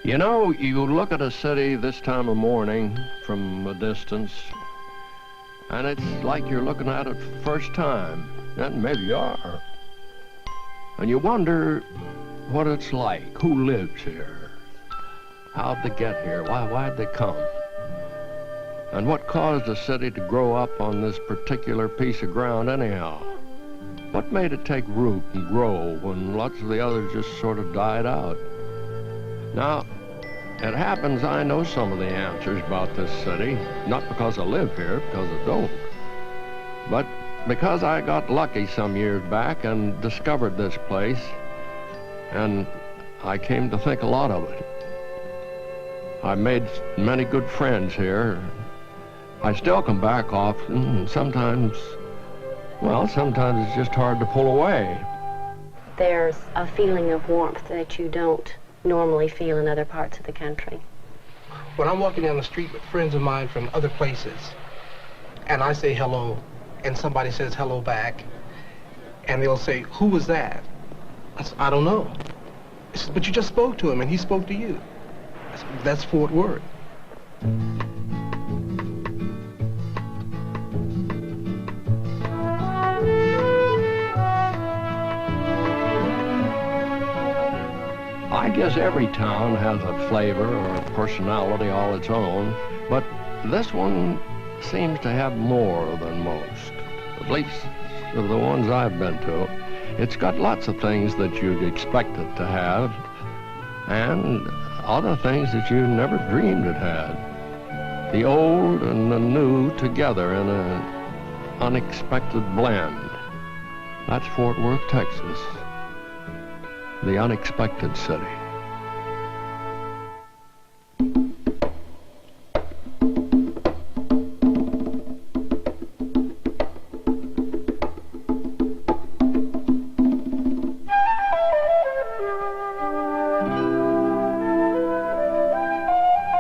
You know, you look at a city this time of morning from a distance, and it's like you're looking at it for the first time, and maybe you are. And you wonder what it's like, who lives here, how'd they get here, why'd they come? And what caused the city to grow up on this particular piece of ground anyhow? What made it take root and grow when lots of the others just sort of died out? Now, it happens I know some of the answers about this city, not because I live here, because I don't, but because I got lucky some years back and discovered this place, and I came to think a lot of it. I made many good friends here. I still come back often, and sometimes it's just hard to pull away. There's a feeling of warmth that you don't normally feel in other parts of the country. When I'm walking down the street with friends of mine from other places, and I say hello, and somebody says hello back, and they'll say, "Who was that?" I said, "I don't know." I said, "But you just spoke to him, and he spoke to you." I said, "That's Fort Worth." I guess every town has a flavor or a personality all its own, but this one seems to have more than most, at least of the ones I've been to. It's got lots of things that you'd expect it to have, and other things that you never dreamed it had. The old and the new together in an unexpected blend. That's Fort Worth, Texas. The unexpected city.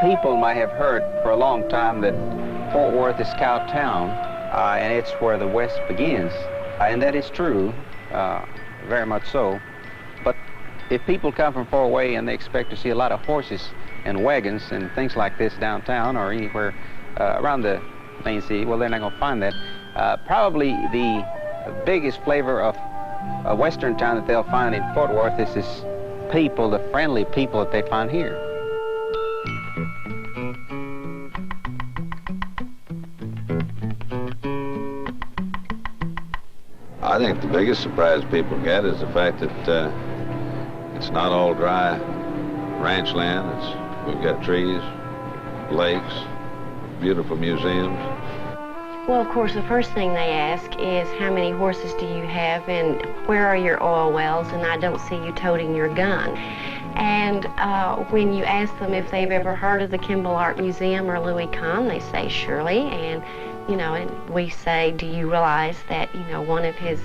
People might have heard for a long time that Fort Worth is cow town, and it's where the West begins, and that is true, very much so. But if people come from far away and they expect to see a lot of horses and wagons and things like this downtown or anywhere around the main city, well, they're not going to find that. Probably the biggest flavor of a western town that they'll find in Fort Worth is this people, the friendly people that they find here. I think the biggest surprise people get is the fact that it's not all dry ranch land. We've got trees, lakes, beautiful museums. Well, of course, the first thing they ask is how many horses do you have and where are your oil wells, and I don't see you toting your gun. And when you ask them if they've ever heard of the Kimball Art Museum or Louis Kahn, they say surely. And, and we say, do you realize that, one of his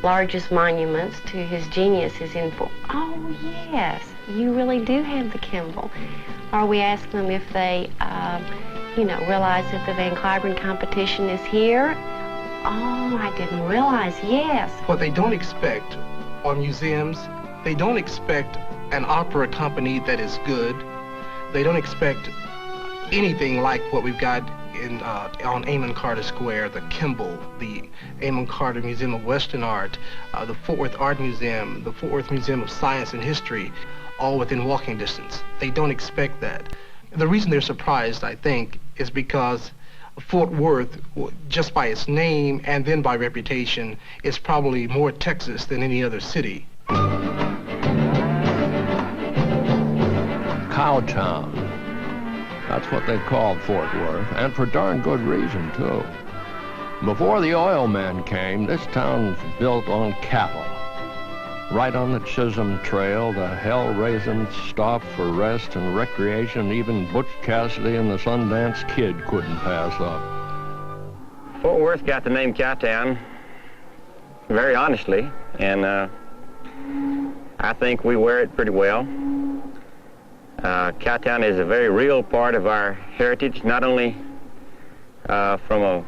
largest monuments to his genius is in Fort... Oh, yes, you really do have the Kimball. Or we ask them if they, realize that the Van Cliburn competition is here. Oh, I didn't realize, yes. What they don't expect are museums. They don't expect an opera company that is good. They don't expect anything like what we've got on Amon Carter Square, the Kimball, the Amon Carter Museum of Western Art, the Fort Worth Art Museum, the Fort Worth Museum of Science and History, all within walking distance. They don't expect that. The reason they're surprised, I think, is because Fort Worth, just by its name and then by reputation, is probably more Texas than any other city. Cowtown. That's what they called Fort Worth, and for darn good reason, too. Before the oil men came, this town was built on cattle. Right on the Chisholm Trail, the hell-raising stop for rest and recreation even Butch Cassidy and the Sundance Kid couldn't pass up. Fort Worth got the name Cowtown very honestly, and I think we wear it pretty well. Cowtown is a very real part of our heritage, not only from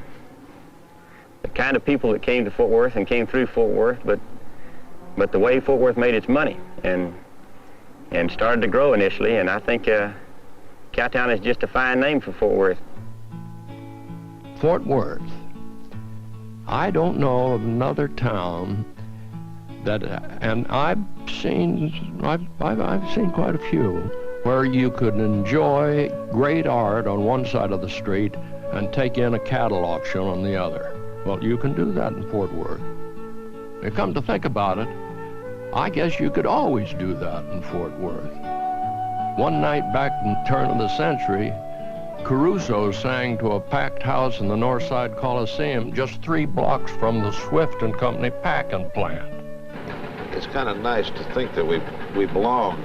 the kind of people that came to Fort Worth and came through Fort Worth, but the way Fort Worth made its money. And and started to grow initially, and I think Cowtown is just a fine name for Fort Worth. Fort Worth. I don't know of another town that, and I've seen quite a few, where you could enjoy great art on one side of the street and take in a cattle auction on the other. Well, you can do that in Fort Worth. You come to think about it, I guess you could always do that in Fort Worth. One night back in the turn of the century, Caruso sang to a packed house in the Northside Coliseum just 3 blocks from the Swift and Company packing plant. It's kind of nice to think that we belong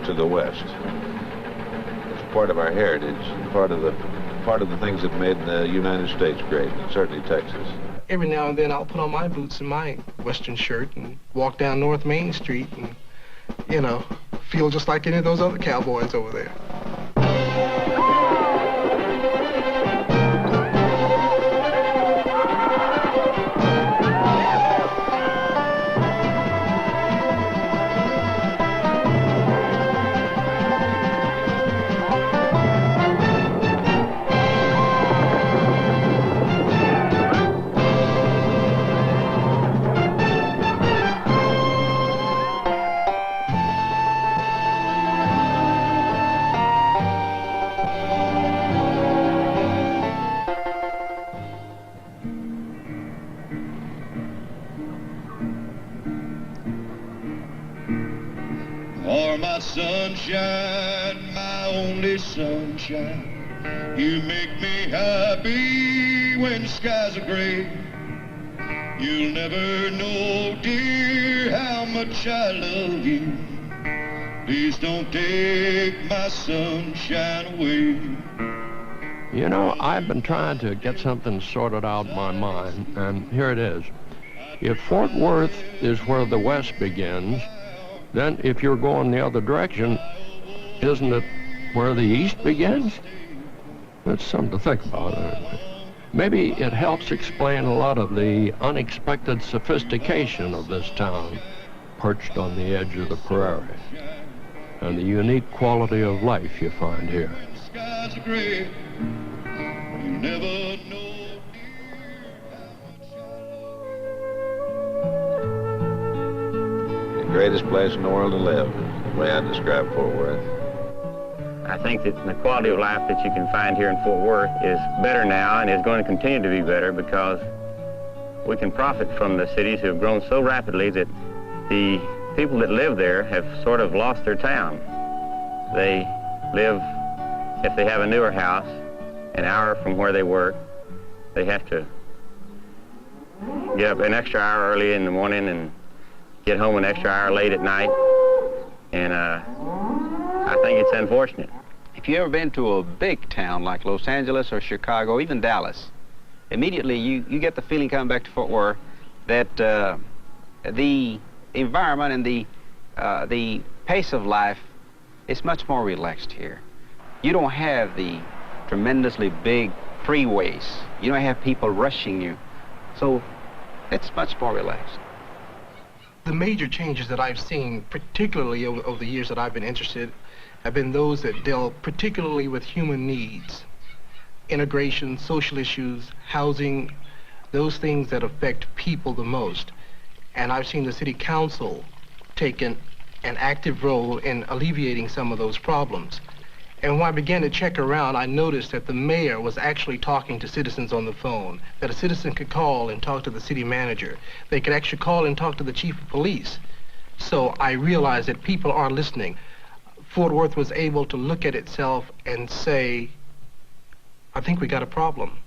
to the West. It's part of our heritage, part of the things that made the United States great, and certainly Texas. Every now and then I'll put on my boots and my Western shirt and walk down North Main Street and, you know, feel just like any of those other cowboys over there. Sunshine, my only sunshine, you make me happy when the skies are gray. You'll never know, dear, how much I love you. Please don't take my sunshine away. You know, I've been trying to get something sorted out in my mind, and here it is. If Fort Worth is where the West begins, then if you're going the other direction, isn't it where the East begins? That's something to think about. Maybe it helps explain a lot of the unexpected sophistication of this town, perched on the edge of the prairie, and the unique quality of life you find here. Greatest place in the world to live, the way I describe Fort Worth. I think that the quality of life that you can find here in Fort Worth is better now and is going to continue to be better because we can profit from the cities who have grown so rapidly that the people that live there have sort of lost their town. They live, if they have a newer house, an hour from where they work. They have to get up an extra hour early in the morning and get home an extra hour late at night, and I think it's unfortunate. If you've ever been to a big town like Los Angeles or Chicago, even Dallas, immediately you get the feeling coming back to Fort Worth that the environment and the pace of life is much more relaxed here. You don't have the tremendously big freeways. You don't have people rushing you. So it's much more relaxed. The major changes that I've seen, particularly over the years that I've been interested, have been those that deal particularly with human needs, integration, social issues, housing, those things that affect people the most. And I've seen the city council take an active role in alleviating some of those problems. And when I began to check around, I noticed that the mayor was actually talking to citizens on the phone, that a citizen could call and talk to the city manager. They could actually call and talk to the chief of police. So I realized that people are listening. Fort Worth was able to look at itself and say, I think we got a problem.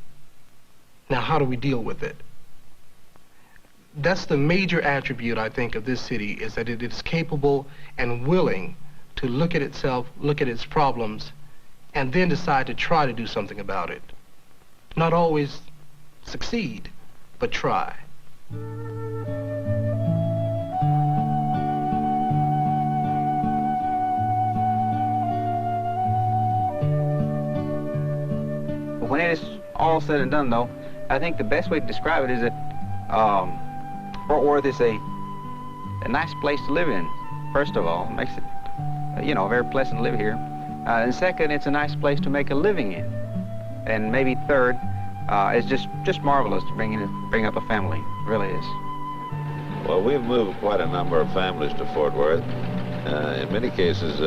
Now, how do we deal with it? That's the major attribute, I think, of this city, is that it is capable and willing to look at itself, look at its problems, and then decide to try to do something about it. Not always succeed, but try. When it is all said and done, though, I think the best way to describe it is that Fort Worth is a nice place to live in. First of all, makes it you know, very pleasant to live here. And second, it's a nice place to make a living in. And maybe third, it's just marvelous to bring up a family. It really is. Well, we've moved quite a number of families to Fort Worth. In many cases,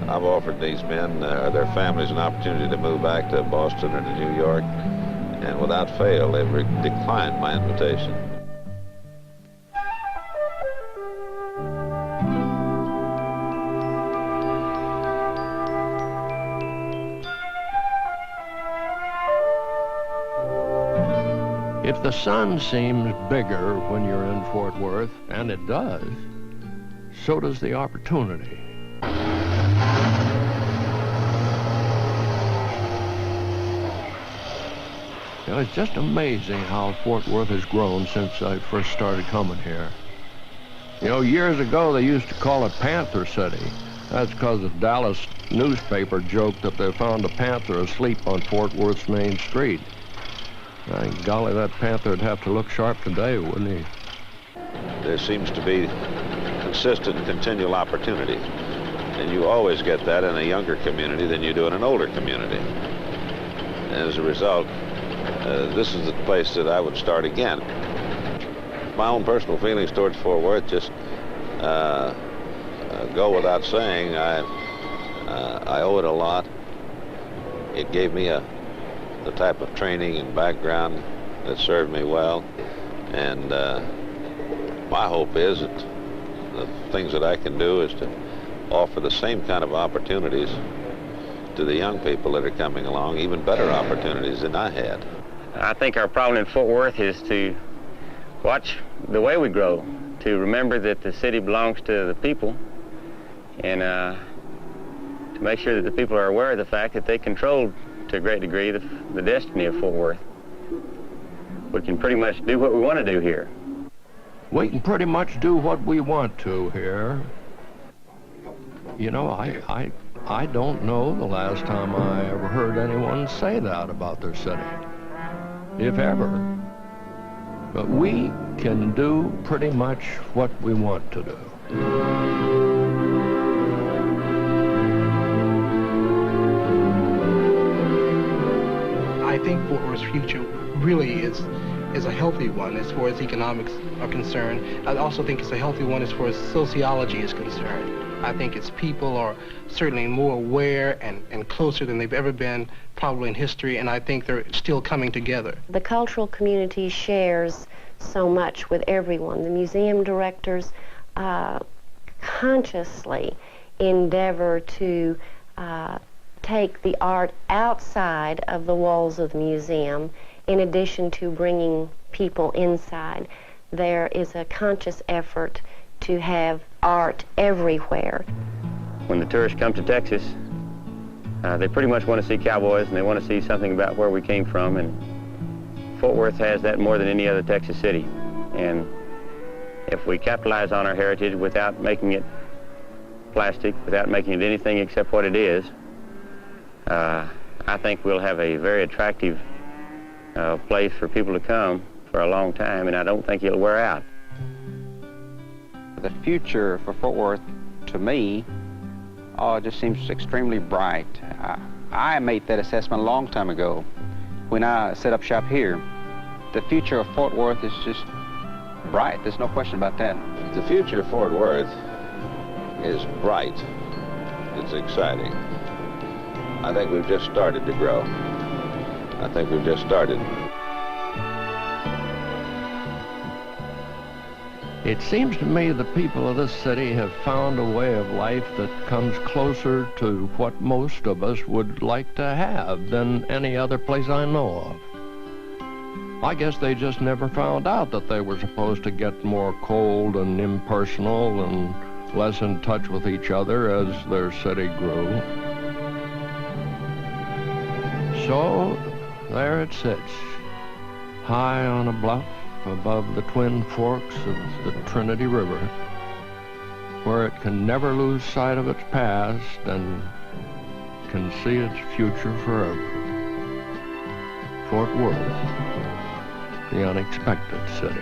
I've offered these men or their families an opportunity to move back to Boston or to New York, and without fail, they've declined my invitation. If the sun seems bigger when you're in Fort Worth, and it does, so does the opportunity. You know, it's just amazing how Fort Worth has grown since I first started coming here. You know, years ago they used to call it Panther City. That's because the Dallas newspaper joked that they found a panther asleep on Fort Worth's main street. Golly, that panther would have to look sharp today, wouldn't he? There seems to be consistent and continual opportunity. And you always get that in a younger community than you do in an older community. And as a result, this is the place that I would start again. My own personal feelings towards Fort Worth just go without saying. I owe it a lot. It gave me the type of training and background that served me well. And my hope is that the things that I can do is to offer the same kind of opportunities to the young people that are coming along, even better opportunities than I had. I think our problem in Fort Worth is to watch the way we grow, to remember that the city belongs to the people, and to make sure that the people are aware of the fact that they control, to a great degree, the destiny of Fort Worth. We can pretty much do what we want to do here. We can pretty much do what we want to here. You know, I don't know the last time I ever heard anyone say that about their city, if ever. But we can do pretty much what we want to do. I think Fort Worth's future really is a healthy one as far as economics are concerned. I also think it's a healthy one as far as sociology is concerned. I think its people are certainly more aware and closer than they've ever been probably in history, and I think they're still coming together. The cultural community shares so much with everyone. The museum directors consciously endeavor to take the art outside of the walls of the museum in addition to bringing people inside. There is a conscious effort to have art everywhere. When the tourists come to Texas, they pretty much want to see cowboys, and they want to see something about where we came from, and Fort Worth has that more than any other Texas city. And if we capitalize on our heritage without making it plastic, without making it anything except what it is, I think we'll have a very attractive place for people to come for a long time, and I don't think it'll wear out. The future for Fort Worth, to me, it just seems extremely bright. I made that assessment a long time ago when I set up shop here. The future of Fort Worth is just bright. There's no question about that. The future of Fort Worth is bright. It's exciting. I think we've just started to grow. I think we've just started. It seems to me the people of this city have found a way of life that comes closer to what most of us would like to have than any other place I know of. I guess they just never found out that they were supposed to get more cold and impersonal and less in touch with each other as their city grew. So there it sits, high on a bluff above the Twin Forks of the Trinity River, where it can never lose sight of its past and can see its future forever. Fort Worth, the unexpected city.